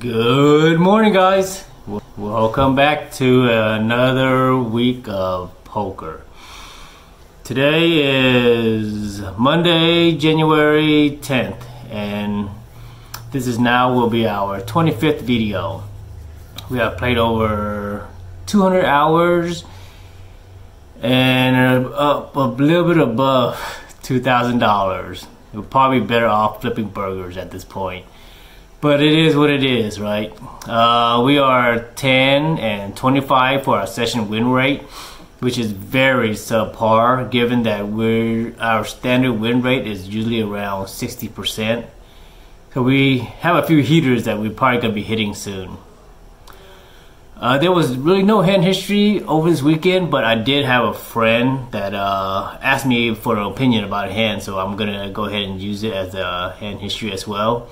Good morning, guys. Welcome back to another week of poker. Today is Monday, January 10th, and this is now will be our 25th video. We have played over 200 hours and up a little bit above $2,000. We're probably better off flipping burgers at this point. But it is what it is, right? We are 10 and 25 for our session win rate, which is very subpar given that our standard win rate is usually around 60%. So we have a few heaters that we're probably gonna be hitting soon. There was really no hand history over this weekend, but I did have a friend that asked me for an opinion about a hand, so I'm gonna go ahead and use it as a hand history as well.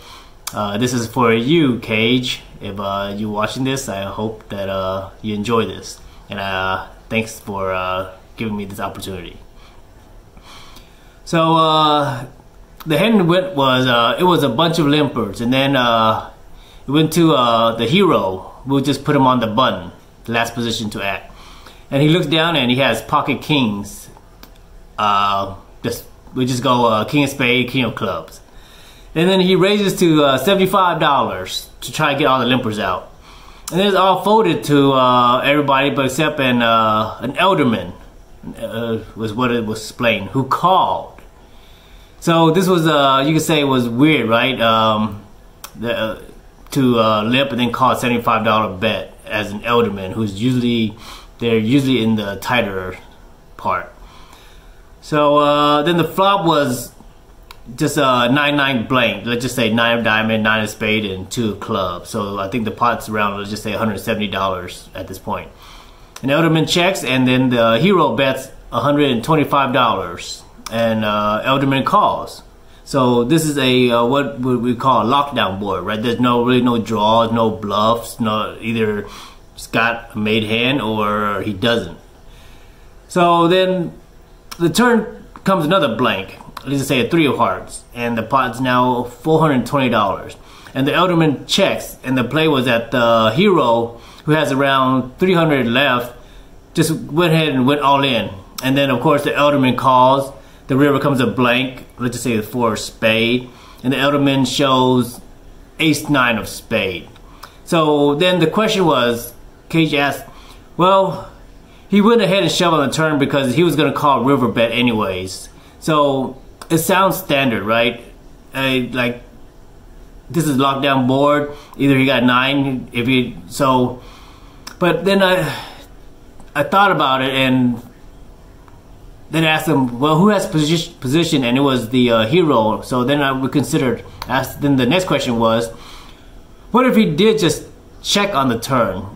This is for you, Cage. If you're watching this, I hope that you enjoy this. And thanks for giving me this opportunity. So the hand went was it was a bunch of limpers, and then it went to the hero. We'll just put him on the button, the last position to act. And he looks down and he has pocket kings. We just go king of spades, king of clubs. And then he raises to $75 to try to get all the limpers out. And then it's all folded to everybody but except an elderman, was what it was explained, who called. So this was, you could say it was weird, right? To limp and then call a $75 bet as an elderman who's they're usually in the tighter part. So then the flop was just a 9-9 blank. Let's just say 9 of diamond, 9 of spade, and 2 of clubs. So I think the pot's around, let's just say $170 at this point. And Elderman checks, and then the hero bets $125, and Elderman calls. So this is a what we call a lockdown board, right? There's really no draws, no bluffs, either he's got a made hand or he doesn't. So then the turn comes another blank. Let's just say a 3 of hearts, and the pot's now $420. And the elderman checks, and the play was that the hero, who has around 300 left, just went ahead and went all in. And then of course the elderman calls, the river comes a blank, let's just say the 4 of spade, and the elderman shows ace-9 of spade. So then the question was, Cage asked, well, he went ahead and shoved on the turn because he was going to call river bet anyways. So it sounds standard, right? Like this is lockdown board. Either he got 9, but then I thought about it and then asked him, well, who has position? And it was the hero. So then we considered. Then the next question was, what if he did just check on the turn?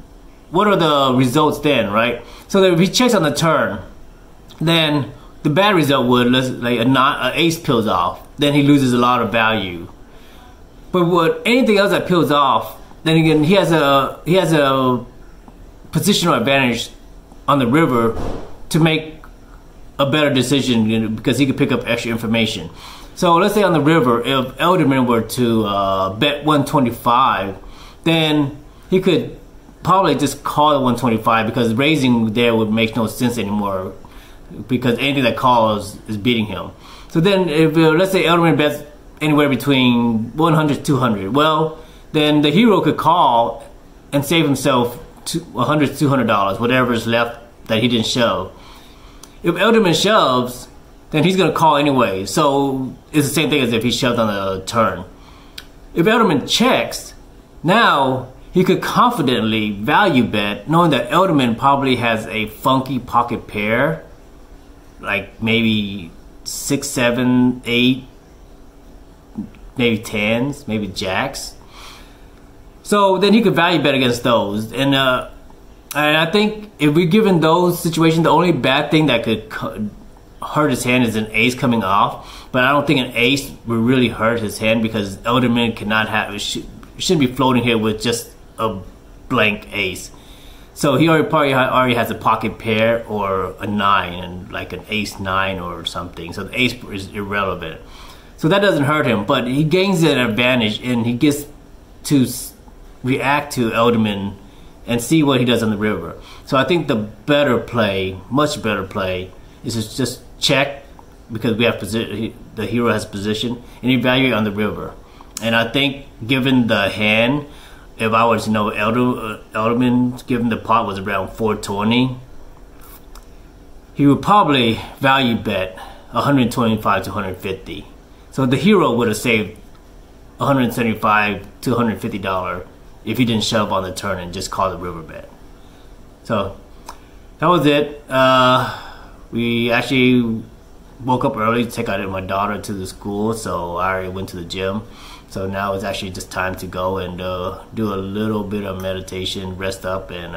What are the results then, right? So that if he checks on the turn, then the bad result would, like an ace peels off, then he loses a lot of value. But anything else that peels off, then again he has a positional advantage on the river to make a better decision because he could pick up extra information. So let's say on the river, if Elderman were to bet 125, then he could probably just call it 125 because raising there would make no sense anymore, because anything that calls is beating him. So then if let's say Elderman bets anywhere between 100 to 200, well then the hero could call and save himself $100 to $200, whatever is left that he didn't shove. If Elderman shoves, then he's gonna call anyway, so it's the same thing as if he shoved on the turn. If Elderman checks, now he could confidently value bet knowing that Elderman probably has a funky pocket pair, like maybe 6, 7, 8, maybe 10s, maybe jacks. So then he could value bet against those. And I think if we're given those situations, the only bad thing that could hurt his hand is an ace coming off. But I don't think an ace would really hurt his hand because Elderman cannot have, shouldn't be floating here with just a blank ace. So he probably already has a pocket pair or a 9, and like an ace-9 or something. So the ace is irrelevant. So that doesn't hurt him, but he gains an advantage and he gets to react to Elderman and see what he does on the river. So I think the better play, much better play, is to just check, because we have the hero has position, and evaluate on the river. And I think given the hand, if I was to know Elderman, given the pot was around 420, he would probably value bet 125 to 150. So the hero would have saved 175 to $150 if he didn't shove on the turn and just call the river bet. So that was it. We actually woke up early to take out my daughter to the school, so I already went to the gym. So now it's actually just time to go and do a little bit of meditation, rest up, and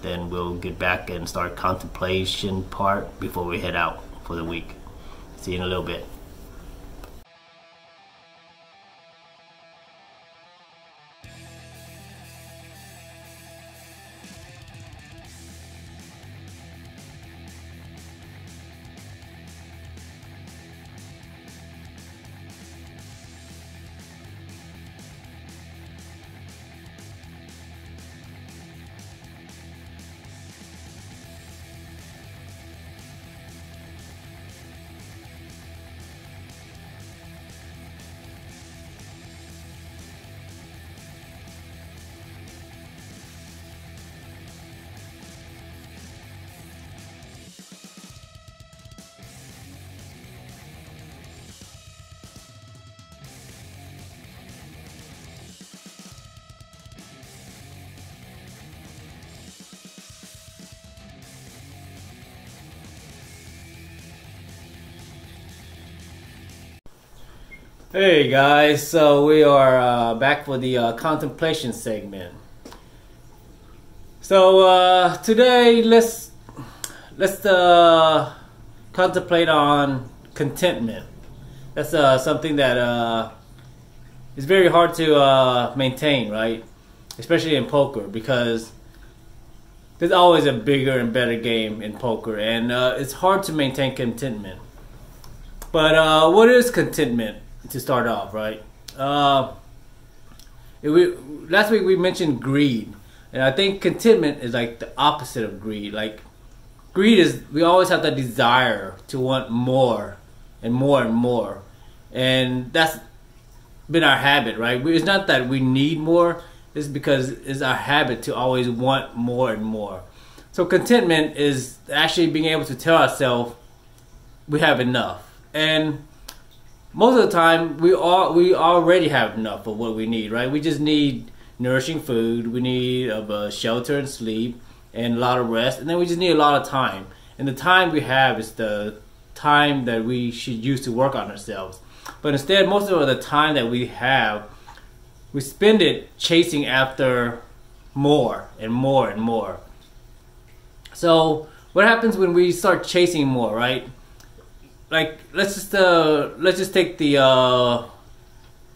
then we'll get back and start contemplation part before we head out for the week. See you in a little bit. Hey guys, so we are back for the contemplation segment. So today let's contemplate on contentment. That's something that is very hard to maintain, right? Especially in poker, because there's always a bigger and better game in poker, and it's hard to maintain contentment. But what is contentment? To start off, right? Last week we mentioned greed, and I think contentment is like the opposite of greed. Like, greed is, we always have that desire to want more and more and more, and that's been our habit, right? It's not that we need more, it's because it's our habit to always want more and more. So contentment is actually being able to tell ourselves we have enough, and most of the time, we already have enough of what we need, right? We just need nourishing food, we need shelter and sleep, and a lot of rest, and then we just need a lot of time. And the time we have is the time that we should use to work on ourselves. But instead, most of the time that we have, we spend it chasing after more and more and more. So what happens when we start chasing more, right? Like, let's just take the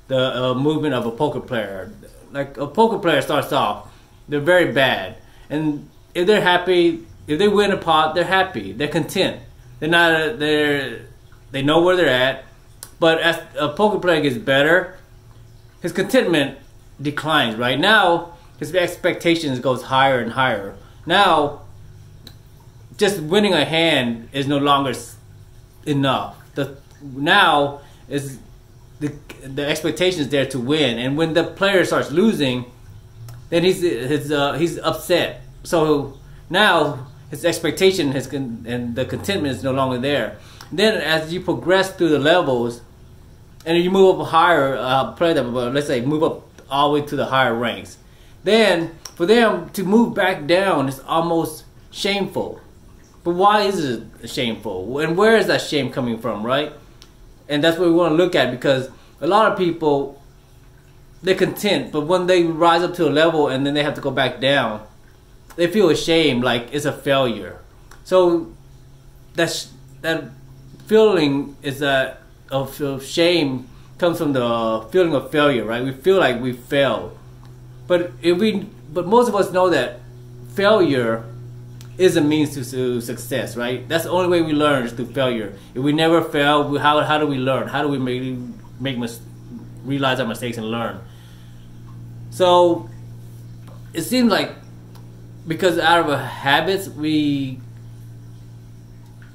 movement of a poker player. Like, a poker player starts off, they're very bad, and if they're happy, if they win a pot, they're happy, they're content. They know where they're at. But as a poker player gets better, his contentment declines. Right now, his expectations goes higher and higher. Now, just winning a hand is no longer enough. Now is the expectation is there to win, and when the player starts losing, then he's upset. So now his expectation and the contentment is no longer there. Then as you progress through the levels, and you move up higher, let's say move up all the way to the higher ranks, then for them to move back down is almost shameful. But why is it shameful? And where is that shame coming from, right? And that's what we want to look at, because a lot of people, they're content, but when they rise up to a level and then they have to go back down, they feel ashamed, like it's a failure. So that feeling is that of shame comes from the feeling of failure, right? We feel like we failed. But most of us know that failure is a means to success, right? That's the only way we learn, is through failure. If we never fail, how do we learn? How do we realize our mistakes and learn? So it seems like because out of our habits we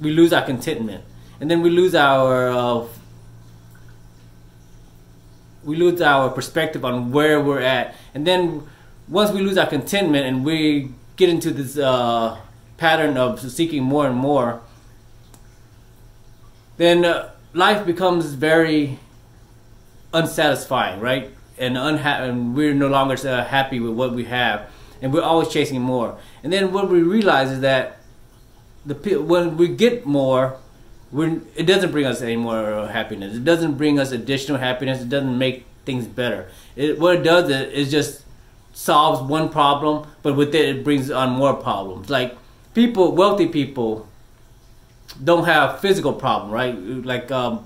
lose our contentment, and then we lose our perspective on where we're at. And then once we lose our contentment and we get into this pattern of seeking more and more, then life becomes very unsatisfying, right? And we're no longer happy with what we have, and we're always chasing more. And then what we realize is that when we get more, it doesn't bring us any more happiness. It doesn't bring us additional happiness. It doesn't make things better. What it does is just solves one problem, but with it brings on more problems. Like wealthy people don't have physical problem, right? Like let's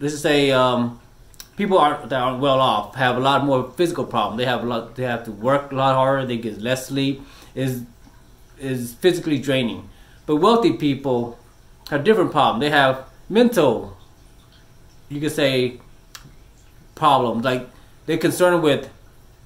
just say people that aren't well off have a lot more physical problem. They have to work a lot harder. They get less sleep. Is physically draining. But wealthy people have different problems. They have mental, you could say, problems. Like they're concerned with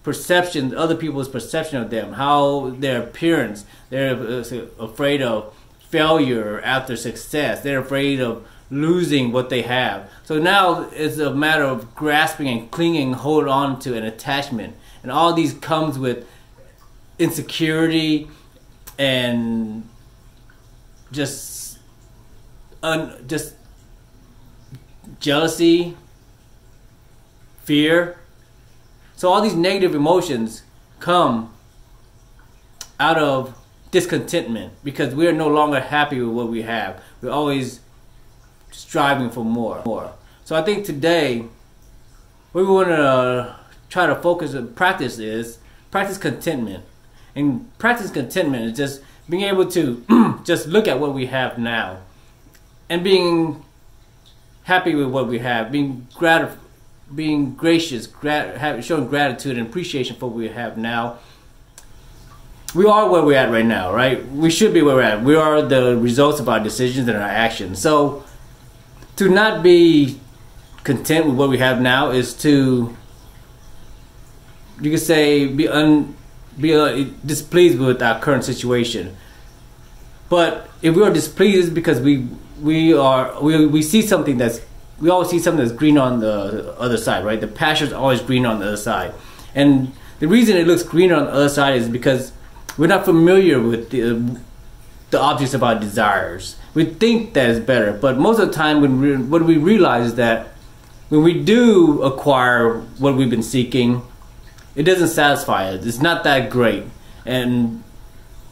perception, other people's perception of them, how their appearance. They're afraid of failure after success. They're afraid of losing what they have. So now it's a matter of grasping and clinging, hold on to an attachment. And all these comes with insecurity and just jealousy, fear. So all these negative emotions come out of discontentment because we are no longer happy with what we have. We're always striving for more. So I think today what we want to try to focus and practice contentment. And practice contentment is just being able to just look at what we have now and being happy with what we have, being gracious, showing gratitude and appreciation for what we have now. We are where we're at right now, right? We should be where we're at. We are the results of our decisions and our actions. So to not be content with what we have now is to, you could say, be displeased with our current situation. But if we are displeased, it's because we see something we always see something that's green on the other side, right? The pasture is always green on the other side, and the reason it looks greener on the other side is because we're not familiar with the objects of our desires. We think that it's better, but most of the time, what we realize is that when we do acquire what we've been seeking, it doesn't satisfy us. It's not that great, and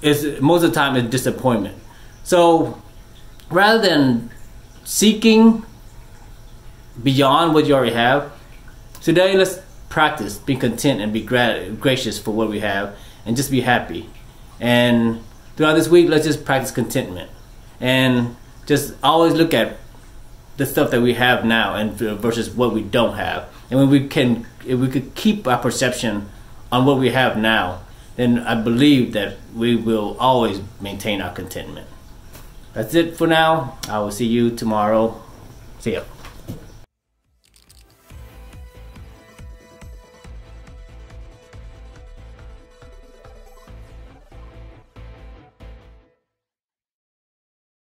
most of the time it's disappointment. So rather than seeking beyond what you already have, today let's practice being content and be gracious for what we have and just be happy. And throughout this week, let's just practice contentment and just always look at the stuff that we have now and versus what we don't have. And when if we could keep our perception on what we have now, then I believe that we will always maintain our contentment. That's it for now. I will see you tomorrow. See ya.